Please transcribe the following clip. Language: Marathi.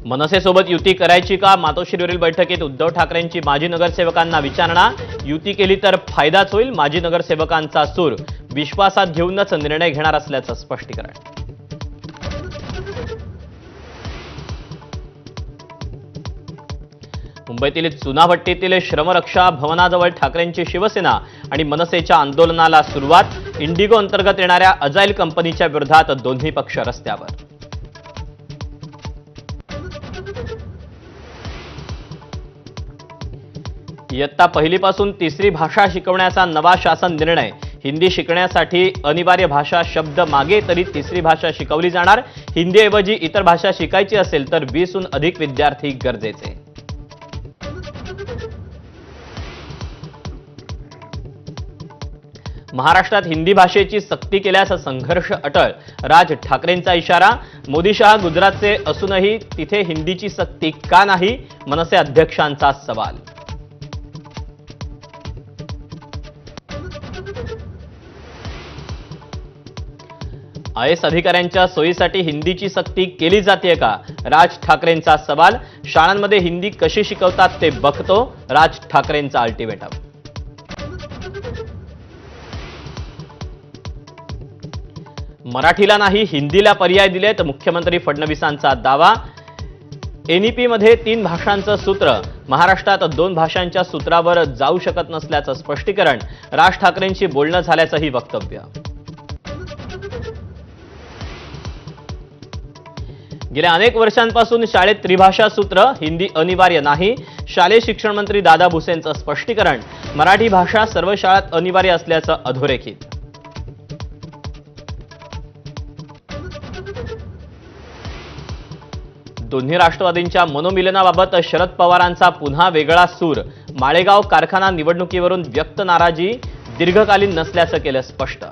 मनसेसोबत युती करायची का? मातोश्रीवरील बैठकीत उद्धव ठाकरेंची माजी नगरसेवकांना विचारणा. युती केली तर फायदाच होईल. माजी नगरसेवकांचा सूर. विश्वासात घेऊनच निर्णय घेणार असल्याचं स्पष्टीकरण. मुंबईतील चुनाभट्टीतील श्रमरक्षा भवनाजवळ ठाकरेंची शिवसेना आणि मनसेच्या आंदोलनाला सुरुवात. इंडिगो अंतर्गत येणाऱ्या अजाईल कंपनीच्या विरोधात दोन्ही पक्ष रस्त्यावर. इयत्ता पहिलीपासून तिसरी भाषा शिकवण्याचा नवा शासन निर्णय. हिंदी शिकण्यासाठी अनिवार्य भाषा शब्द मागे तरी तिसरी भाषा शिकवली जाणार. हिंदीऐवजी इतर भाषा शिकायची असेल तर 20हून अधिक विद्यार्थी गरजेचे. महाराष्ट्रात हिंदी भाषेची सक्ती केल्यास संघर्ष अटळ. राज ठाकरेंचा इशारा. मोदी शहा गुजरातचे असूनही तिथे हिंदीची सक्ती का नाही? मनसे अध्यक्षांचा सवाल. आयएस अधिकाऱ्यांच्या सोयीसाठी हिंदीची सक्ती केली जाते का? राज ठाकरेंचा सवाल. शाळांमध्ये हिंदी कशी शिकवतात ते बघतो. राज ठाकरेंचा अल्टिमेटम. मराठीला नाही हिंदीला पर्याय दिलेत. मुख्यमंत्री फडणवीसांचा दावा. एनईपी मध्ये 3 भाषांचं सूत्र. महाराष्ट्रात 2 भाषांच्या सूत्रावर जाऊ शकत नसल्याचं स्पष्टीकरण. राज ठाकरेंशी बोलणं झाल्याचंही वक्तव्य. गेल्या अनेक वर्षांपासून शाळेत त्रिभाषा सूत्र. हिंदी अनिवार्य नाही. शालेय शिक्षण मंत्री दादा भुसेंचं स्पष्टीकरण. मराठी भाषा सर्व शाळात अनिवार्य असल्याचं अधोरेखित. दोन्ही राष्ट्रवादींच्या मनोमिलनाबाबत शरद पवारांचा पुन्हा वेगळा सूर. माळेगाव कारखाना निवडणुकीवरून व्यक्त नाराजी दीर्घकालीन नसल्याचं केलं स्पष्ट.